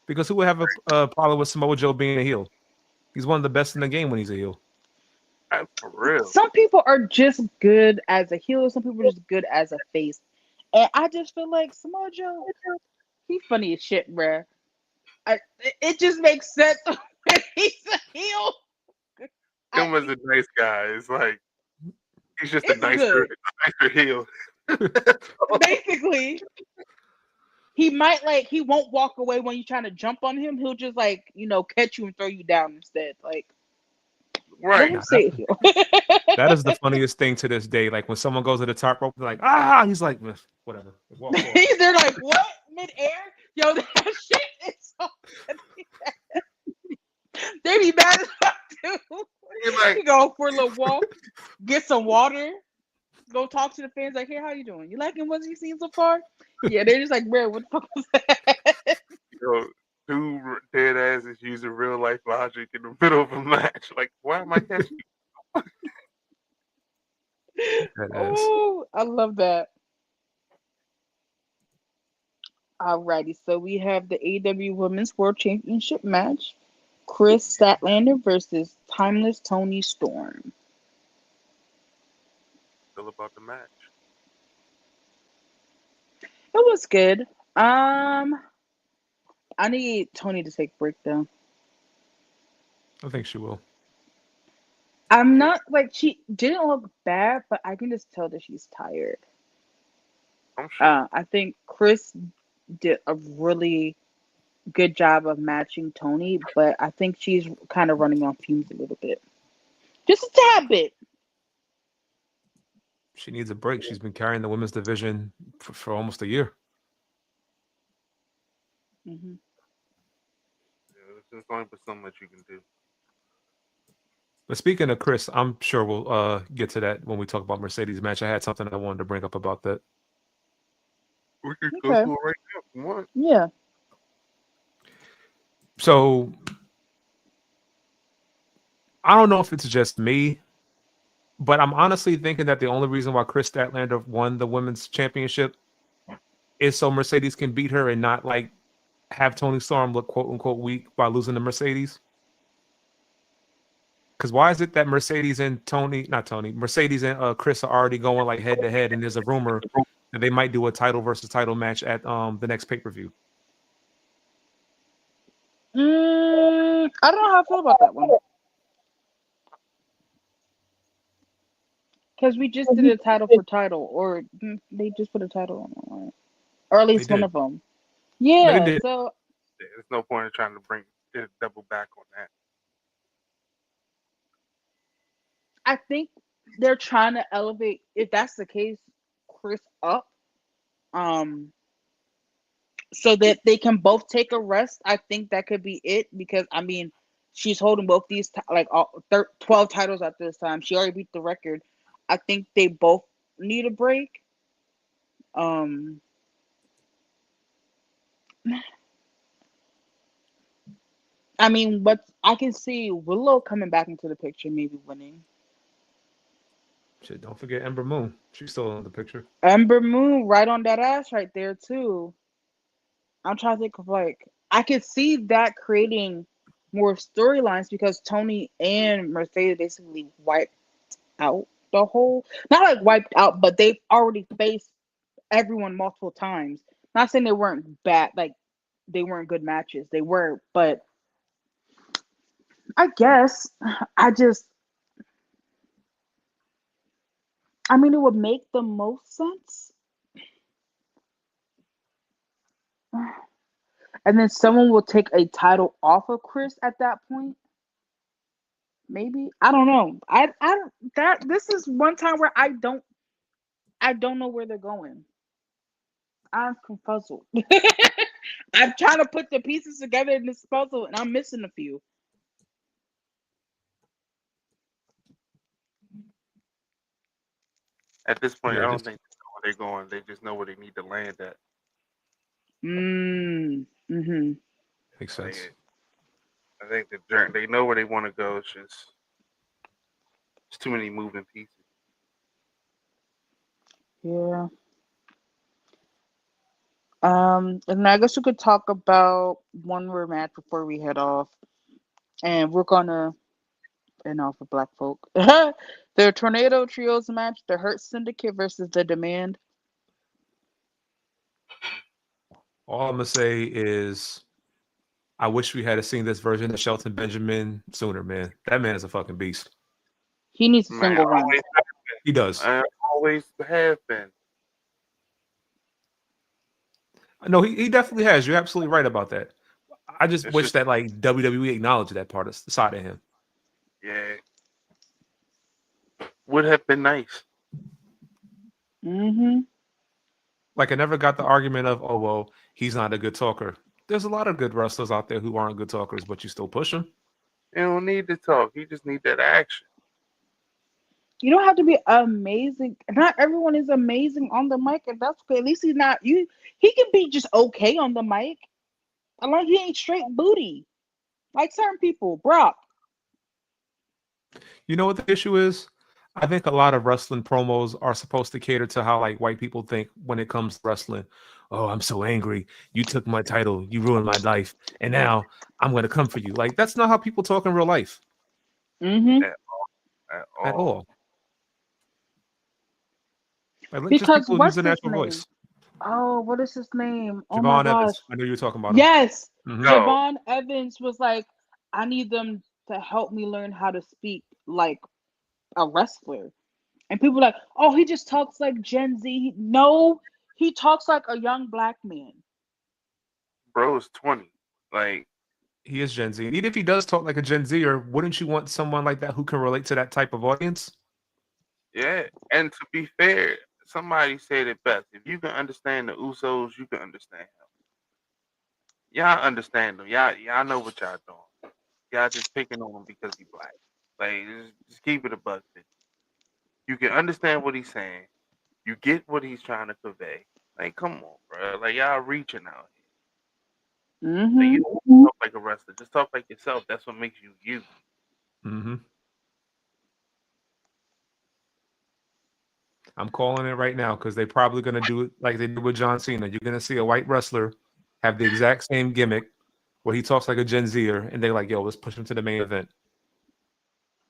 Because who would have a problem with Samoa Joe being a heel? He's one of the best in the game when he's a heel. For real. Some people are just good as a heel. Some people are just good as a face. And I just feel like Samoa Joe, he funny as shit, bruh. It just makes sense when he's a heel. Him as a nice guy. It's like he's just a It's nicer, good. nicer heel. Basically, he won't walk away when you're trying to jump on him. He'll just catch you and throw you down instead. Like, let Right. him say it heel. That is the funniest thing to this day. Like when someone goes to the top rope, they're like, ah, he's like, whatever. Walk forward. They're like, what? Mid-air? Yo, that shit is so funny. They be mad as fuck too. Like, You go for a little walk, get some water, go talk to the fans like, hey, how you doing? You liking what you seen so far? Yeah, they're just like, bro, what the fuck was that? two dead asses using real life logic in the middle of a match. Like, why am I catching Oh, I love that. Alrighty, so we have the AEW Women's World Championship match. Chris Statlander versus Timeless Tony Storm. feel about the match? It was good. I need Tony to take a break though. I think she will. I'm not like she didn't look bad, but I can just tell that she's tired. I'm sure. I think Chris did a really good job of matching Tony, but I think she's kind of running on fumes a little bit. Just a tad bit. She needs a break. She's been carrying the women's division for almost a year. Mm-hmm. There's only so much you can do. But speaking of Chris, I'm sure we'll get to that when we talk about Mercedes match. I had something I wanted to bring up about that. We could go through it right now if you want. Yeah. So I don't know if it's just me, but I'm honestly thinking that the only reason why Chris Statlander won the women's championship is so Mercedes can beat her and not like have Tony Storm look quote unquote weak by losing to Mercedes. Because why is it that Mercedes and Mercedes and Chris are already going like head to head, and there's a rumor that they might do a title versus title match at the next pay-per-view. I don't know how I feel about that one. Because we just did a title for title, or they just put a title on it, or at least one of them. Yeah, so there's no point in trying to bring it double back on that. I think they're trying to elevate, if that's the case, Chris up, so that they can both take a rest. I think that could be it, because I mean, she's holding both these 12 titles at this time. She already beat the record. I think they both need a break. I mean, but I can see Willow coming back into the picture, maybe winning. Shit, don't forget Ember Moon. She's still in the picture. Ember Moon, right on that ass right there too. I'm trying to think of I could see that creating more storylines, because Tony and Mercedes basically wiped out the whole, not like wiped out, but they've already faced everyone multiple times. Not saying they weren't bad, like they weren't good matches. They were, but I guess I mean, it would make the most sense. And then someone will take a title off of Chris at that point. Maybe, I don't know. I that this is one time where I don't know where they're going. I'm confuzzled. I'm trying to put the pieces together in this puzzle, and I'm missing a few. At this point, Yeah, I don't think they know where they're going. They just know where they need to land at. Mhm. Makes sense. I think the journey, they know where they want to go. It's too many moving pieces. Yeah. And I guess we could talk about one more match before we head off, and we're gonna end off with Black folk. The Tornado Trios match, the Hurt Syndicate versus the Demand. All I'm gonna say is I wish we had seen this version of Shelton Benjamin sooner, man. That man is a fucking beast. He needs a Man, single run. He does. I always have been. No, he definitely has. You're absolutely right about that. I just It's wish just that like WWE acknowledged that part of the side of him. yeah, would have been nice. Mhm. Like I never got the argument of, oh well, he's not a good talker. There's a lot of good wrestlers out there who aren't good talkers, but you still push them. You don't need to talk. You just need that action. You don't have to be amazing. Not everyone is amazing on the mic, and that's okay. At least he's not you. He can be just okay on the mic. I like he ain't straight booty like certain people. Brock. You know what the issue is? I think a lot of wrestling promos are supposed to cater to how like white people think when it comes to wrestling. Oh, I'm so angry. You took my title. You ruined my life. And now I'm going to come for you. Like that's not how people talk in real life Mhm. At at at all. all. Like let just Because people use what's their his natural name? voice. Oh, what is his name? Oh my Javon gosh. Evans. I knew you were talking about him. Yes. Mhm. No, Javon Evans was like, I need them to help me learn how to speak like a wrestler. And people are like, oh, he just talks like Gen Z. No, he talks like a young black man. bro is 20. Like, He is Gen Z. And even if he does talk like a Gen Zer, wouldn't you want someone like that who can relate to that type of audience? yeah. And to be fair, somebody said it best. If you can understand the Usos, you can understand him. Y'all understand them. Y'all know what y'all doing. Y'all just picking on him because he black. Like, just keep it a buck. You can understand what he's saying. You get what he's trying to convey. Like, come on, bro. Like, y'all reaching out here. Like, Mm-hmm. you don't talk like a wrestler. Just talk like yourself. That's what makes you you. Mm-hmm. I'm calling it right now because they're probably going to do it like they did with John Cena. You're going to see a white wrestler have the exact same gimmick where he talks like a Gen Zer, and they're like, yo, let's push him to the main event.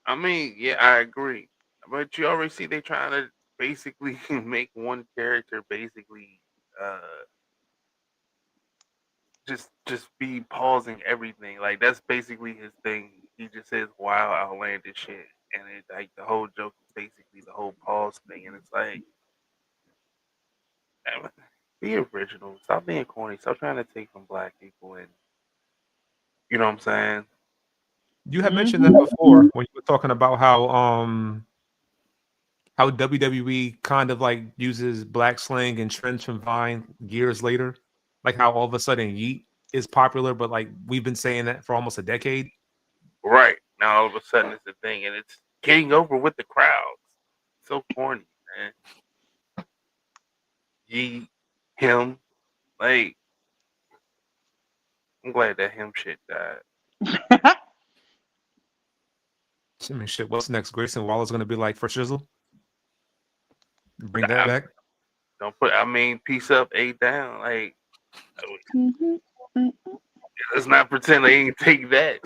I mean, yeah, I agree. But you already see they trying to basically make one character basically uh just be pausing everything. Like that's basically his thing. He just says wild outlandish shit. And it like the whole joke is basically the whole pause thing. And it's like be original. Stop being corny. Stop trying to take from black people and you know what I'm saying? You had mentioned that Mm-hmm. before when you were talking about how WWE kind of like uses black slang and trends from Vine years later, like how all of a sudden Yeet is popular, but like we've been saying that for almost a decade. Right. Now all of a sudden it's a thing and it's getting over with the crowds. So corny, man. Ye, him, like I'm glad that him shit died. I mean, shit. What's next? Grayson Waller's going to be like for Shizzle. Bring that I back. don't put. I mean, peace up, eight down. Like, Mm-hmm. let's not pretend they ain't take that.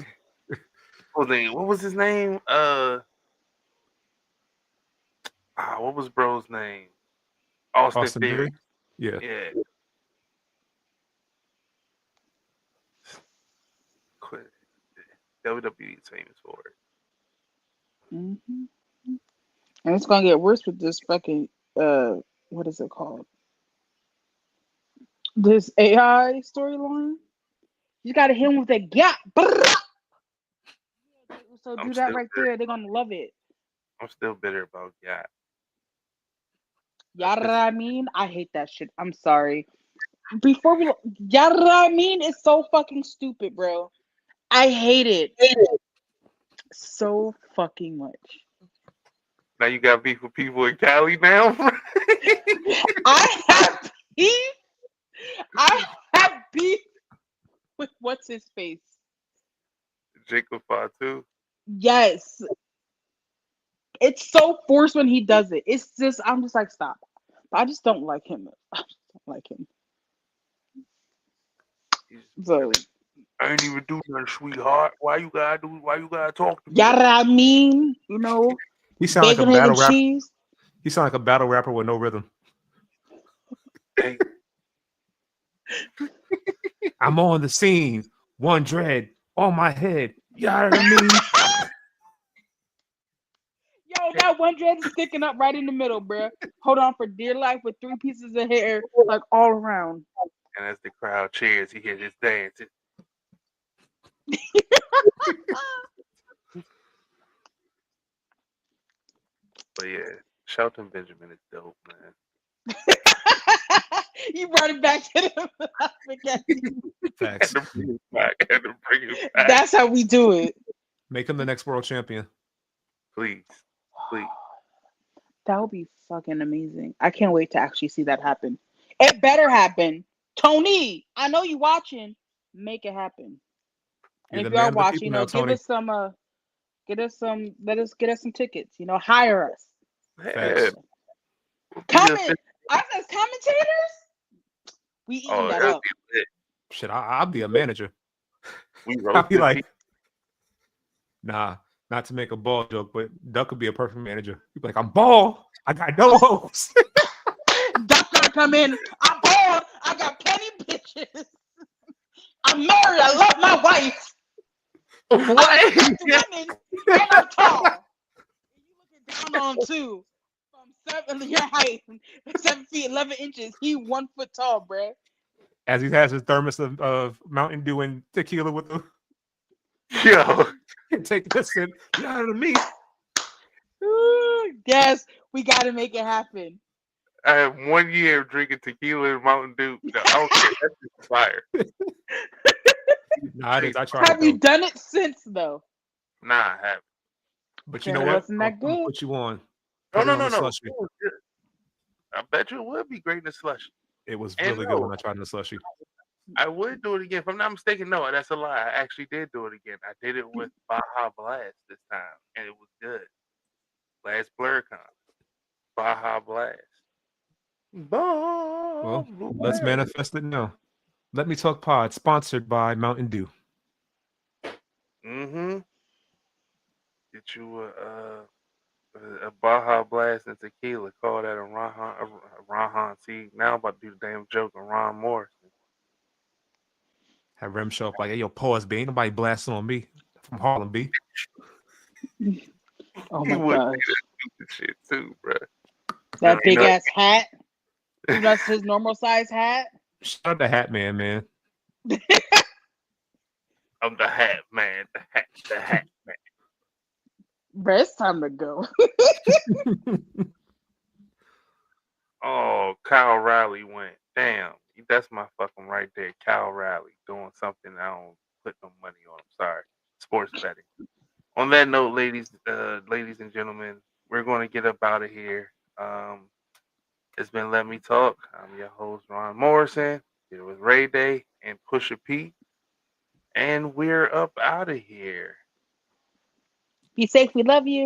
What was his name? What was bro's name? Austin Austin Theory. Theory. Yeah. Yeah. Quit. WWE is famous for it. Mm-hmm. And it's gonna get worse with this fucking what is it called? This AI storyline. You gotta hit him with a gap. So I'm do that still right bitter. there. They're gonna love it. I'm still bitter about that. Yada Because I mean, I hate that shit. I'm sorry. Before we yada I mean, it's so fucking stupid, bro. I hate it so fucking much. now you got beef with people in Cali now. I have beef. I have beef what's his face. Jacob Fatu. Yes, it's so forced when he does it. It's just I'm just like stop. But I just don't like him. I just don't like him. He's So like, I ain't even do nothing, sweetheart. Why you gotta do? Why you gotta talk to me yeah, like I mean, you know, He sound like a bacon, egg, and battle rapper. cheese. He sound like a battle rapper with no rhythm. that? I'm on the scene, one dread on my head. You know what I mean? Yo, that one dread is sticking up right in the middle, bruh. Hold on for dear life with 3 pieces of hair, like all around. And as the crowd cheers, he hit his dance. But yeah, Shelton Benjamin is dope, man. You brought it back to the Facts. Had to bring it back. Had to bring it back. That's how we do it. Make him the next world champion. Please, please. That would be fucking amazing. I can't wait to actually see that happen. It better happen. Tony, I know you watching. Make it happen. And You're if the you are man of the watching, people now, give Tony. us some get us some tickets. Hire us. Yeah, Facts. we'll be Comment us as commentators. We eating Oh, that it'll up. be lit. Shit, I'll be a manager. We I'll be roasted like, people. nah, not to make a ball joke, but Duck could be a perfect manager. He'd be like, I'm ball. I got no hopes. Duck gonna come in. I'm bored. I got plenty bitches. I'm married. I love my wife. I What? respect women, and I'm tall. And you looking down on too. From your height, 7 feet 11 inches. He 1 foot tall, bruh. As he has his thermos of Mountain Dew and tequila with him. Yo, Take this sip. You know what I mean? Yes, we gotta make it happen. I have 1 year of drinking tequila and Mountain Dew. No, I don't care. That's just fire. Nah, it is. I tried it Have you though. done it since though? Nah, I haven't. But you Then know it what? wasn't I'm that gonna good. put you on. No, Put it no, on no, the no. slushy. It was good. I bet you it would be great in a slushy. It was And really good when no, I tried the slushy. I would do it again. If I'm not mistaken, no, that's a lie. I actually did do it again. I did it with Baja Blast this time, and it was good. Last BlurCon, Baja Blast. Baja Well, let's Blast. manifest it now. Let Me Talk Pod, sponsored by Mountain Dew. Mm-hmm. Get you a Baja Blast and tequila. Call that a Ron. See, now I'm about to do the damn joke on Ron Morrison. Have Rem show up like, hey, yo, pause, B. Ain't nobody blasting on me from Harlem, B. Oh He my would say gosh. that stupid shit too, bro. That You big know, ass hat. That's his normal size hat. Shout out to Hat Man. I'm the hat man, the hat man. Bruh, it's time to go. Oh, Kyle Riley went. Damn, that's my fucking right there. Kyle Riley doing something I don't put no money on. I'm sorry. Sports betting. On that note, ladies and gentlemen, we're going to get up out of here. It's been Let Me Talk. I'm your host, Ron Morrison, here with Ray Day and Pusha P. And we're up out of here. Be safe. We love you.